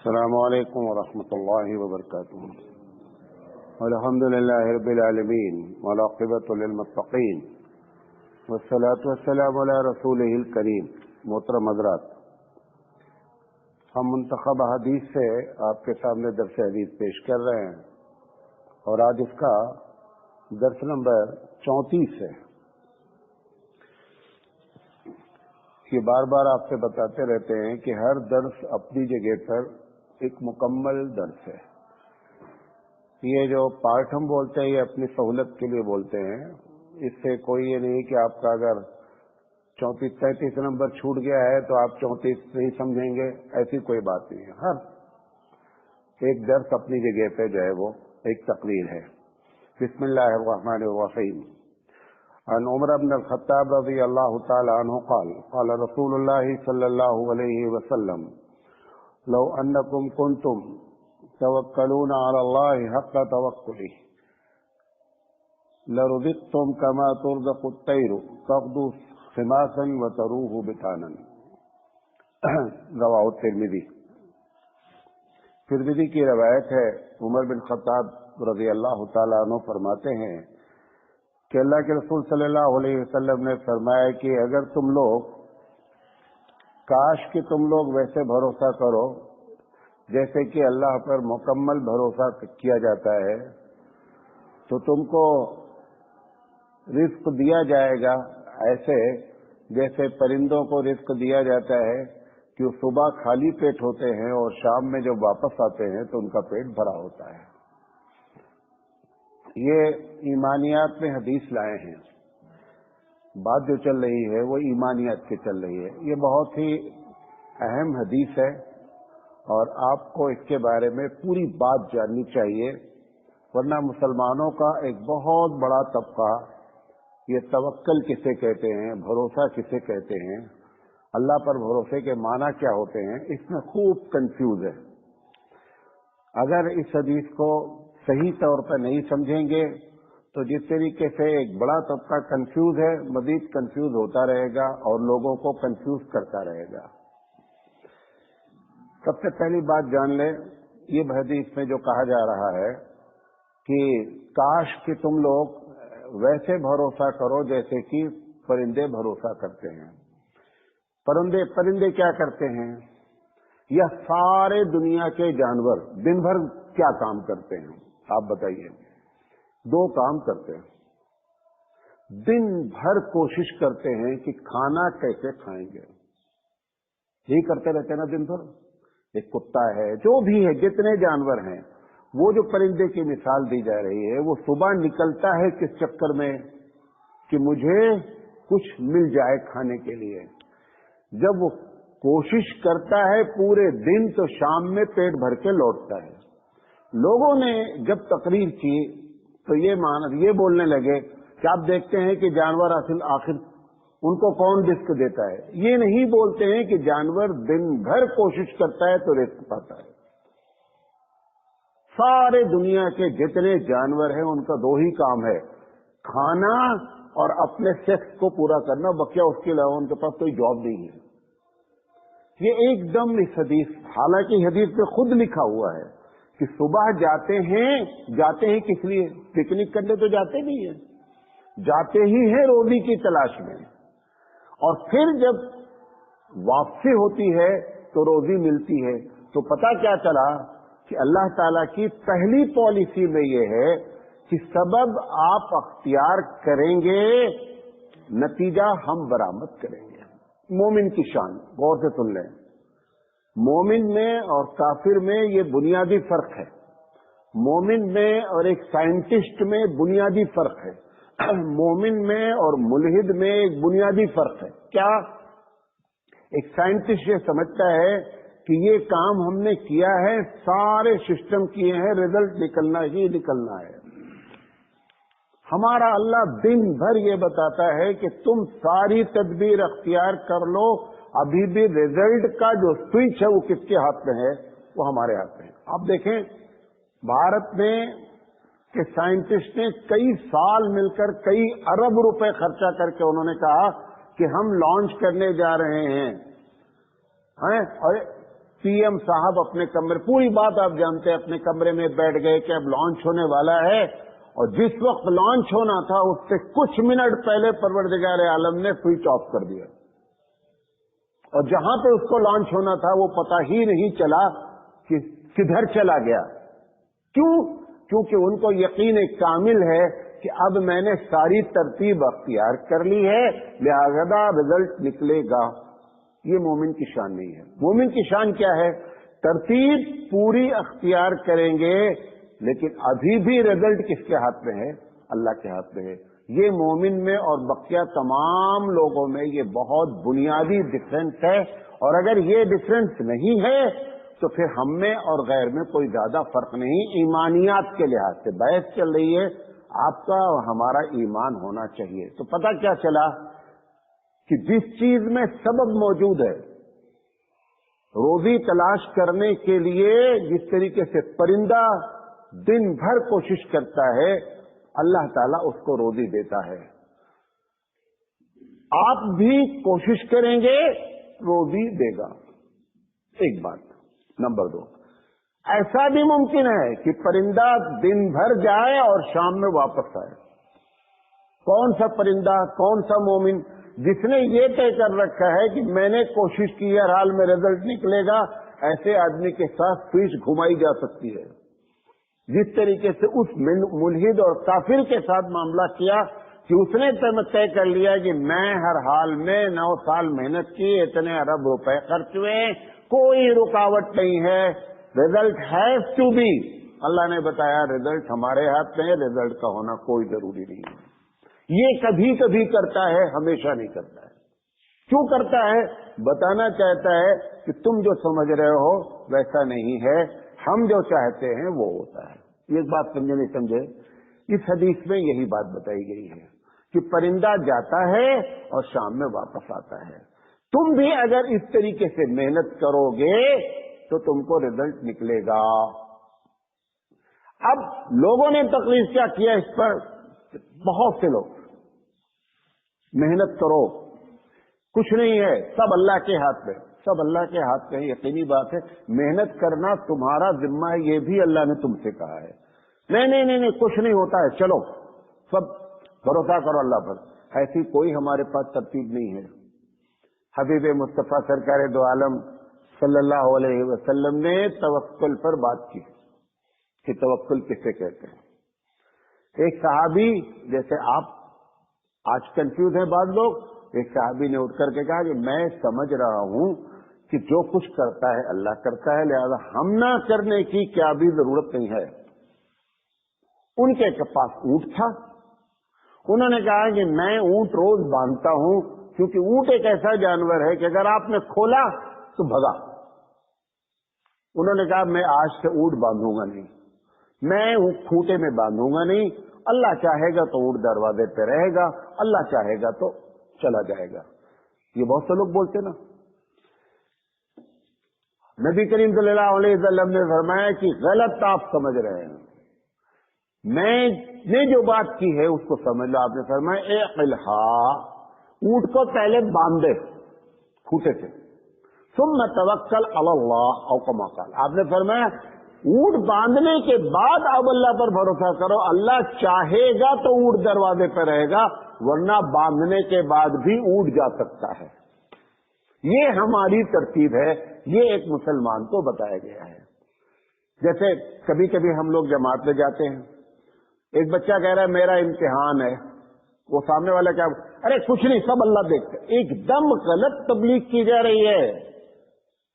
السلام علیکم ورحمۃ اللہ وبرکاتہ۔ الحمد للہ رب العالمین والعاقبۃ للمتقین والصلاۃ والسلام علی رسولہ الکریم۔ محترم حضرات، ہم منتخب حدیث سے آپ کے سامنے درس حدیث پیش کر رہے ہیں اور آج اس کا درس نمبر 34 ہے۔ یہ بار بار آپ سے بتاتے رہتے ہیں کہ ہر درس اپنی جگہ پر ایک مکمل درس ہے۔ یہ جو پارٹ ہم بولتے ہیں یہ اپنی سہولت کے لیے بولتے ہیں، اس سے کوئی یہ نہیں کہ آپ کا اگر 34-33 نمبر چھوٹ گیا ہے تو آپ 34 نہیں سمجھیں گے، ایسی کوئی بات نہیں ہے۔ ہر ایک درس اپنی جگہ پہ جو ہے وہ ایک تقریر ہے۔ بسم اللہ الرحمن الرحیم۔ عن عمر بن الخطاب رضی اللہ تعالی عنہ قال قال رسول اللہ صلی اللہ علیہ وسلم لو انکم کنتم توکلون علی اللہ حق توکلہ لرزقتم کما ترزق الطیر تغدو خماسا وتروح بطانا۔ رواه الترمذی۔ ترمذی کی روایت ہے، عمر بن خطاب رضی اللہ تعالیٰ عنہ فرماتے ہیں کہ اللہ کے رسول صلی اللہ علیہ وسلم نے فرمایا کہ اگر تم لوگ کاش کہ تم لوگ ویسے بھروسہ کرو جیسے کہ اللہ پر مکمل بھروسہ کیا جاتا ہے تو تم کو رزق دیا جائے گا ایسے جیسے پرندوں کو رزق دیا جاتا ہے کہ وہ صبح خالی پیٹ ہوتے ہیں اور شام میں جب واپس آتے ہیں تو ان کا پیٹ بھرا ہوتا ہے۔ یہ ایمانیات میں حدیث لائے ہیں۔ بات جو چل رہی ہے وہ ایمانیات کی چل رہی ہے۔ یہ بہت ہی اہم حدیث ہے اور آپ کو اس کے بارے میں پوری بات جاننی چاہیے، ورنہ مسلمانوں کا ایک بہت بڑا طبقہ یہ توکل کسے کہتے ہیں، بھروسہ کسے کہتے ہیں، اللہ پر بھروسے کے معنی کیا ہوتے ہیں، اس میں خوب کنفیوز ہے۔ اگر اس حدیث کو صحیح طور پر نہیں سمجھیں گے تو جس طریقے سے ایک بڑا طبقہ کنفیوز ہے، مزید کنفیوز ہوتا رہے گا اور لوگوں کو کنفیوز کرتا رہے گا۔ سب سے پہلی بات جان لیں، یہ حدیث میں جو کہا جا رہا ہے کہ کاش کہ تم لوگ ویسے بھروسہ کرو جیسے کہ پرندے بھروسہ کرتے ہیں۔ پرندے کیا کرتے ہیں؟ یہ سارے دنیا کے جانور دن بھر کیا کام کرتے ہیں؟ آپ بتائیے۔ دو کام کرتے ہیں، دن بھر کوشش کرتے ہیں کہ کھانا کیسے کھائیں گے، یہی کرتے رہتے ہیں نا دن بھر۔ ایک کتا ہے، جو بھی ہے، جتنے جانور ہیں، وہ جو پرندے کی مثال دی جا رہی ہے، وہ صبح نکلتا ہے کس چکر میں کہ مجھے کچھ مل جائے کھانے کے لیے۔ جب وہ کوشش کرتا ہے پورے دن تو شام میں پیٹ بھر کے لوٹتا ہے۔ لوگوں نے جب تقریر کی تو یہ بولنے لگے کہ آپ دیکھتے ہیں کہ جانور آخر ان کو کون رزق دیتا ہے؟ یہ نہیں بولتے ہیں کہ جانور دن بھر کوشش کرتا ہے تو رزق پاتا ہے۔ سارے دنیا کے جتنے جانور ہیں ان کا دو ہی کام ہے، کھانا اور اپنے سیکس کو پورا کرنا، بقیہ اس کے علاوہ ان کے پاس کوئی جاب نہیں ہے۔ یہ ایک دم اس حدیث، حالانکہ حدیث میں خود لکھا ہوا ہے کہ صبح جاتے ہیں کس لیے؟ پکنک کرنے تو جاتے نہیں ہیں، جاتے ہی ہیں روزی کی تلاش میں، اور پھر جب واپسی ہوتی ہے تو روزی ملتی ہے۔ تو پتہ کیا چلا کہ اللہ تعالیٰ کی پہلی پالیسی میں یہ ہے کہ سبب آپ اختیار کریں گے، نتیجہ ہم برآمد کریں گے۔ مومن کی شان غور سے سن لیں، مومن میں اور کافر میں یہ بنیادی فرق ہے۔ مومن میں اور ایک سائنٹسٹ میں بنیادی فرق ہے، مومن میں اور ملحد میں ایک بنیادی فرق ہے۔ کیا؟ ایک سائنٹسٹ یہ سمجھتا ہے کہ یہ کام ہم نے کیا ہے، سارے سسٹم کیے ہیں، رزلٹ نکلنا ہی نکلنا ہے۔ ہمارا اللہ دن بھر یہ بتاتا ہے کہ تم ساری تدبیر اختیار کر لو، ابھی بھی رزلٹ کا جو سوئچ ہے وہ کس کے ہاتھ میں ہے؟ وہ ہمارے ہاتھ میں ہے۔ آپ دیکھیں بھارت میں کہ سائنٹسٹ نے کئی سال مل کر کئی ارب روپے خرچہ کر کے انہوں نے کہا کہ ہم لانچ کرنے جا رہے ہیں، اور پی ایم صاحب اپنے کمرے، پوری بات آپ جانتے ہیں، اپنے کمرے میں بیٹھ گئے کہ اب لانچ ہونے والا ہے، اور جس وقت لانچ ہونا تھا اس سے کچھ منٹ پہلے پروردگار عالم نے سوئچ آف کر دیا، اور جہاں پہ اس کو لانچ ہونا تھا وہ پتہ ہی نہیں چلا کہ کدھر چلا گیا۔ کیوں؟ کیونکہ ان کو یقین کامل ہے کہ اب میں نے ساری ترتیب اختیار کر لی ہے، لہذا رزلٹ نکلے گا۔ یہ مومن کی شان نہیں ہے۔ مومن کی شان کیا ہے؟ ترتیب پوری اختیار کریں گے، لیکن ابھی بھی رزلٹ کس کے ہاتھ میں ہے؟ اللہ کے ہاتھ میں ہے۔ یہ مومن میں اور بقیہ تمام لوگوں میں یہ بہت بنیادی ڈفرنس ہے، اور اگر یہ ڈفرنس نہیں ہے تو پھر ہم میں اور غیر میں کوئی زیادہ فرق نہیں۔ ایمانیات کے لحاظ سے بحث چل رہی ہے، آپ کا اور ہمارا ایمان ہونا چاہیے۔ تو پتہ کیا چلا کہ جس چیز میں سبب موجود ہے، روزی تلاش کرنے کے لیے جس طریقے سے پرندہ دن بھر کوشش کرتا ہے، اللہ تعالیٰ اس کو روزی دیتا ہے۔ آپ بھی کوشش کریں گے، روزی دے گا۔ ایک بات۔ نمبر 2، ایسا بھی ممکن ہے کہ پرندہ دن بھر جائے اور شام میں واپس آئے۔ کون سا پرندہ، کون سا مومن جس نے یہ طے کر رکھا ہے کہ میں نے کوشش کی، ہر حال میں رزلٹ نکلے گا؟ ایسے آدمی کے ساتھ فیس گھمائی جا سکتی ہے۔ جس طریقے سے اس ملحد اور کافر کے ساتھ معاملہ کیا کہ اس نے طے کر لیا کہ میں ہر حال میں 9 سال محنت کی، اتنے ارب روپے خرچ ہوئے، کوئی رکاوٹ نہیں ہے، رزلٹ ہیز ٹو بی۔ اللہ نے بتایا رزلٹ ہمارے ہاتھ میں ہے، رزلٹ کا ہونا کوئی ضروری نہیں ہے۔ یہ کبھی کبھی کرتا ہے، ہمیشہ نہیں کرتا ہے۔ کیوں کرتا ہے؟ بتانا چاہتا ہے کہ تم جو سمجھ رہے ہو ویسا نہیں ہے، ہم جو چاہتے ہیں وہ ہوتا ہے۔ یہ بات سمجھے نہیں سمجھے؟ اس حدیث میں یہی بات بتائی گئی ہے کہ پرندہ جاتا ہے اور شام میں واپس آتا ہے۔ تم بھی اگر اس طریقے سے محنت کرو گے تو تم کو رزلٹ نکلے گا۔ اب لوگوں نے تقریر کیا کیا اس پر؟ بہت سے لوگ، محنت کرو، کچھ نہیں ہے، سب اللہ کے ہاتھ میں، سب اللہ کے ہاتھ میں۔ یقینی بات ہے، محنت کرنا تمہارا ذمہ ہے، یہ بھی اللہ نے تم سے کہا ہے۔ نہیں، کچھ نہیں ہوتا ہے، چلو سب بھروسہ کرو اللہ پر۔ ایسی کوئی ہمارے پاس ترتیب نہیں ہے۔ حبیب مصطفیٰ سرکار دو عالم صلی اللہ علیہ وسلم نے توکل پر بات کی کہ توکل کسے کہتے ہیں۔ ایک صحابی، جیسے آپ آج کنفیوز ہیں بعض لوگ، ایک صحابی نے اٹھ کر کے کہا کہ میں سمجھ رہا ہوں کہ جو کچھ کرتا ہے اللہ کرتا ہے، لہذا ہم نہ کرنے کی کیا بھی ضرورت نہیں ہے۔ ان کے پاس اونٹ تھا، انہوں نے کہا کہ میں اونٹ روز باندھتا ہوں، کیونکہ اونٹ ایک ایسا جانور ہے کہ اگر آپ نے کھولا تو بھگا۔ انہوں نے کہا میں آج سے اونٹ باندھوں گا نہیں، میں کھوٹے میں باندھوں گا نہیں، اللہ چاہے گا تو اونٹ دروازے پہ رہے گا، اللہ چاہے گا تو چلا جائے گا۔ یہ بہت سے لوگ بولتے نا۔ نبی کریم صلی اللہ علیہ وسلم نے فرمایا کہ غلط آپ سمجھ رہے ہیں، میں نے جو بات کی ہے اس کو سمجھ لو۔ آپ نے فرمایا اعقلھا، اونٹ کو پہلے باندھ دے کھوٹے سے، ثم توکل علی اللہ او کما قال۔ آپ نے فرمایا اونٹ باندھنے کے بعد اب اللہ پر بھروسہ کرو، اللہ چاہے گا تو اونٹ دروازے پہ رہے گا، ورنہ باندھنے کے بعد بھی اونٹ جا سکتا ہے۔ یہ ہماری ترتیب ہے، یہ ایک مسلمان کو بتایا گیا ہے۔ جیسے کبھی کبھی ہم لوگ جماعت میں جاتے ہیں، ایک بچہ کہہ رہا ہے میرا امتحان ہے، وہ سامنے والا کیا، ارے کچھ نہیں سب اللہ دیکھتے۔ ایک دم غلط تبلیغ کی جا رہی ہے،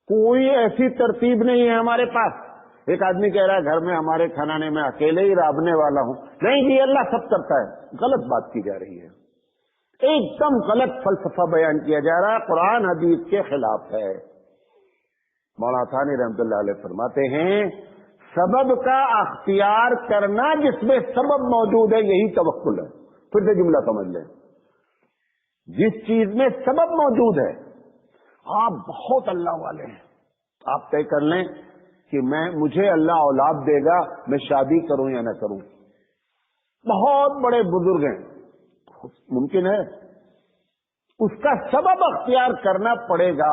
کوئی ایسی ترتیب نہیں ہے ہمارے پاس۔ ایک آدمی کہہ رہا ہے گھر میں ہمارے کھنانے میں اکیلے ہی رابنے والا ہوں، نہیں جی اللہ سب کرتا ہے، غلط بات کی جا رہی ہے، ایک دم غلط فلسفہ بیان کیا جا رہا ہے، قرآن حدیث کے خلاف ہے۔ مولانا ثانی رحمۃ اللہ علیہ فرماتے ہیں سبب کا اختیار کرنا جس میں سبب موجود ہے یہی توکل ہے۔ پھر سے جملہ سمجھ لیں، جس چیز میں سبب موجود ہے، آپ بہت اللہ والے ہیں، آپ طے کر لیں کہ مجھے اللہ اولاد دے گا، میں شادی کروں یا نہ کروں، بہت بڑے بزرگ ہیں، ممکن ہے، اس کا سبب اختیار کرنا پڑے گا۔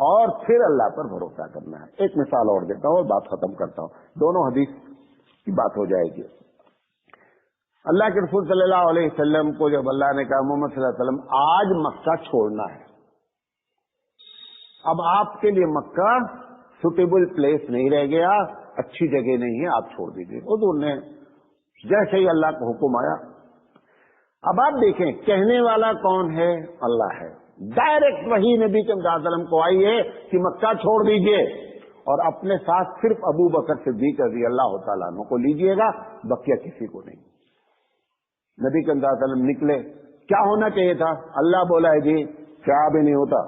اور پھر اللہ پر بھروسہ کرنا ہے۔ ایک مثال اور دیتا ہوں اور بات ختم کرتا ہوں، دونوں حدیث کی بات ہو جائے گی۔ اللہ کے رسول صلی اللہ علیہ وسلم کو جب اللہ نے کہا محمد صلی اللہ علیہ وسلم آج مکہ چھوڑنا ہے، اب آپ کے لیے مکہ سوٹیبل پلیس نہیں رہ گیا، اچھی جگہ نہیں ہے، آپ چھوڑ دیجیے۔ حضور نے جیسے ہی اللہ کا حکم آیا، اب آپ دیکھیں کہنے والا کون ہے؟ اللہ ہے۔ ڈائریکٹ وہی نبی کے علیہ وسلم کو آئی ہے کہ مکہ چھوڑ دیجیے اور اپنے ساتھ صرف ابو بکر صدیق رضی اللہ تعالیٰ عنہ کو لیجیے گا، بقیہ کسی کو نہیں۔ نبی کے علیہ وسلم نکلے، کیا ہونا چاہیے تھا؟ اللہ بولا ہے جی کیا بھی نہیں ہوتا،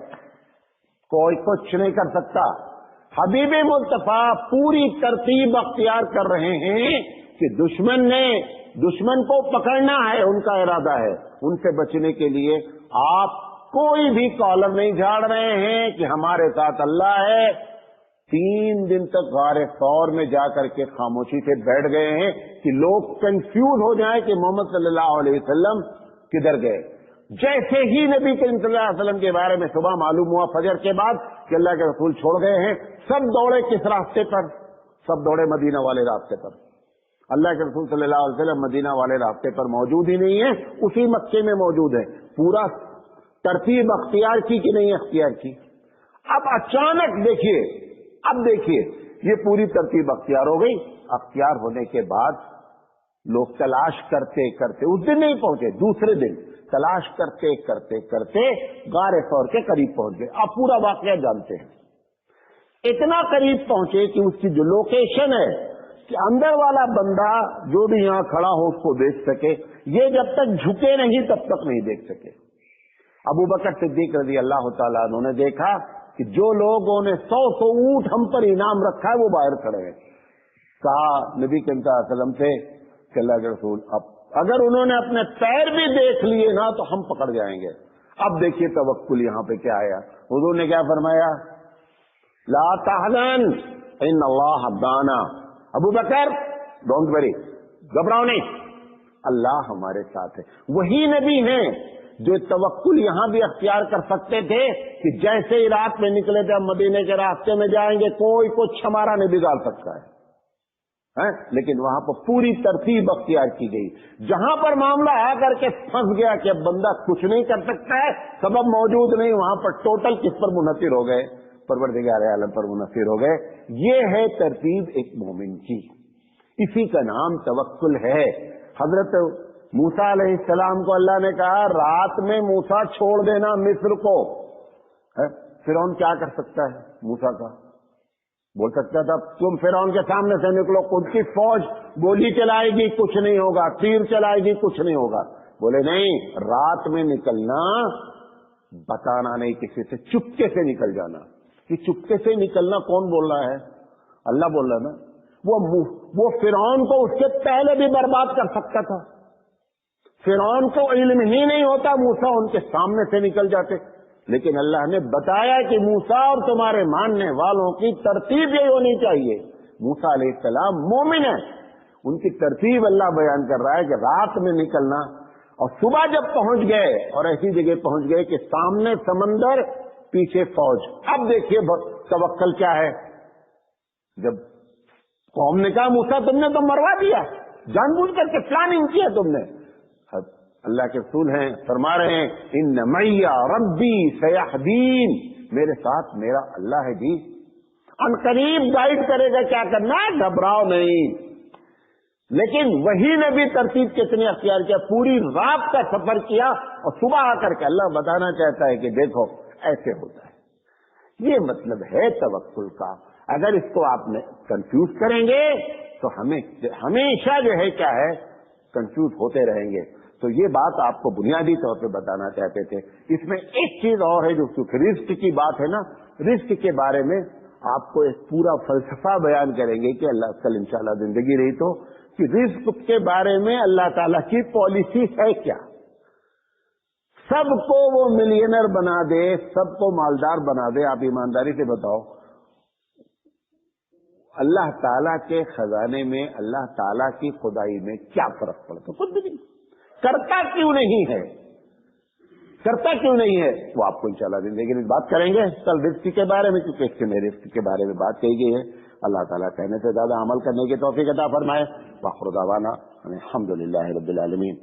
کوئی کچھ نہیں کر سکتا۔ حبیب مصطفیٰ پوری ترتیب اختیار کر رہے ہیں کہ دشمن کو پکڑنا ہے، ان کا ارادہ ہے، ان سے بچنے کے لیے آپ کوئی بھی کالر نہیں جھاڑ رہے ہیں کہ ہمارے ساتھ اللہ ہے۔ 3 دن تک غار ثور میں جا کر کے خاموشی سے بیٹھ گئے ہیں کہ لوگ کنفیوز ہو جائیں کہ محمد صلی اللہ علیہ وسلم کدھر گئے۔ جیسے ہی نبی کریم صلی اللہ علیہ وسلم کے بارے میں صبح معلوم ہوا فجر کے بعد کہ اللہ کے رسول چھوڑ گئے ہیں، سب دوڑے کس راستے پر؟ سب دوڑے مدینہ والے راستے پر۔ اللہ کے رسول صلی اللہ علیہ وسلم مدینہ والے راستے پر موجود ہی نہیں ہے، اسی مکے میں موجود ہے۔ پورا ترتیب اختیار کی کہ نہیں اختیار کی؟ اب اچانک دیکھیے یہ پوری ترتیب اختیار ہو گئی۔ اختیار ہونے کے بعد لوگ تلاش کرتے کرتے اس دن نہیں پہنچے، دوسرے دن تلاش کرتے کرتے کرتے غار ثور کے قریب پہنچ گئے۔ آپ پورا واقعہ جانتے ہیں، اتنا قریب پہنچے کہ اس کی جو لوکیشن ہے کہ اندر والا بندہ جو بھی یہاں کھڑا ہو اس کو دیکھ سکے، یہ جب تک جھکے نہیں تب تک نہیں دیکھ سکے۔ ابو بکر صدیق رضی اللہ تعالیٰ عنہ نے دیکھا کہ جو لوگوں نے 100 اونٹ ہم پر انعام رکھا ہے وہ باہر کھڑے ہیں۔ کہا نبی کریم صلی اللہ علیہ وسلم سے کہ اللہ کے رسول اب اگر انہوں نے اپنے پیر بھی دیکھ لیے نا تو ہم پکڑ جائیں گے۔ اب دیکھیے توکل یہاں پہ کیا آیا، حضور نے کیا فرمایا؟ لا تحزن ان اللہ معنا، ابو بکر ڈونٹ وری، گھبراؤ نہیں، اللہ ہمارے ساتھ ہے۔ وہی نبی ہیں جو توکل یہاں بھی اختیار کر سکتے تھے کہ جیسے ہی رات میں نکلے تھے ہم مدینے کے راستے میں جائیں گے، کوئی کچھ ہمارا نہیں بگاڑ سکتا ہے، لیکن وہاں پر پوری ترتیب اختیار کی گئی۔ جہاں پر معاملہ آ کر کے پھنس گیا کہ اب بندہ کچھ نہیں کر سکتا ہے، سبب موجود نہیں، وہاں پر ٹوٹل کس پر منحصر ہو گئے؟ پروردگار عالم پر منحصر ہو گئے۔ یہ ہے ترتیب ایک مومن کی، اسی کا نام توکل ہے۔ حضرت موسیٰ علیہ السلام کو اللہ نے کہا رات میں موسیٰ چھوڑ دینا مصر کو۔ فرعون کیا کر سکتا ہے؟ موسیٰ کا بول سکتا تھا تم فرعون کے سامنے سے نکلو، خود کی فوج گولی چلائے گی کچھ نہیں ہوگا، تیر چلائے گی کچھ نہیں ہوگا۔ بولے نہیں، رات میں نکلنا، بتانا نہیں کسی سے، چپکے سے نکل جانا۔ کہ چپکے سے نکلنا کون بول رہا ہے؟ اللہ بول رہا ہے نا۔ وہ فرعون کو اس سے پہلے بھی برباد کر سکتا تھا، فرعون کو علم ہی نہیں ہوتا، موسیٰ ان کے سامنے سے نکل جاتے، لیکن اللہ نے بتایا کہ موسیٰ اور تمہارے ماننے والوں کی ترتیب یہ ہونی چاہیے۔ موسیٰ علیہ السلام مومن ہیں، ان کی ترتیب اللہ بیان کر رہا ہے کہ رات میں نکلنا، اور صبح جب پہنچ گئے اور ایسی جگہ پہنچ گئے کہ سامنے سمندر پیچھے فوج۔ اب دیکھیے توکل کیا ہے۔ جب قوم نے کہا موسیٰ تم نے تو مروا دیا، جان بوجھ کر کے پلاننگ کیا تم نے، اللہ کے رسول ہیں فرما رہے ہیں ان معی ربی سیہدین، میرے ساتھ میرا اللہ ہے جی، ان قریب گائیڈ کرے گا کیا کرنا ہے، گھبراؤ نہیں۔ لیکن وہی نے بھی ترتیب کتنی اختیار کیا، پوری رات کا سفر کیا اور صبح آ کر کے اللہ بتانا چاہتا ہے کہ دیکھو ایسے ہوتا ہے۔ یہ مطلب ہے توکل کا۔ اگر اس کو آپ نے کنفیوز کریں گے تو ہمیں ہمیشہ جو ہے کیا ہے کنفیوز ہوتے رہیں گے۔ تو یہ بات آپ کو بنیادی طور پہ بتانا چاہتے تھے۔ اس میں ایک چیز اور ہے جو رزق کی بات ہے نا، رزق کے بارے میں آپ کو ایک پورا فلسفہ بیان کریں گے کہ اللہ کل انشاءاللہ زندگی رہی تو، کہ رزق کے بارے میں اللہ تعالیٰ کی پالیسی ہے کیا۔ سب کو وہ ملینر بنا دے، سب کو مالدار بنا دے، آپ ایمانداری سے بتاؤ اللہ تعالیٰ کے خزانے میں، اللہ تعالیٰ کی خدائی میں کیا فرق پڑتا؟ کچھ بھی نہیں۔ کرتا کیوں نہیں ہے؟ کرتا کیوں نہیں ہے؟ وہ آپ کو انشاءاللہ زندگی میں بات کریں گے کل رزق کے بارے میں، کیونکہ اس کے میں رزق کے بارے میں بات کہی گئی ہے۔ اللہ تعالیٰ کہنے سے زیادہ عمل کرنے کی توفیق عطا فرمائے۔ وآخر دعوانا الحمدللہ رب العالمین۔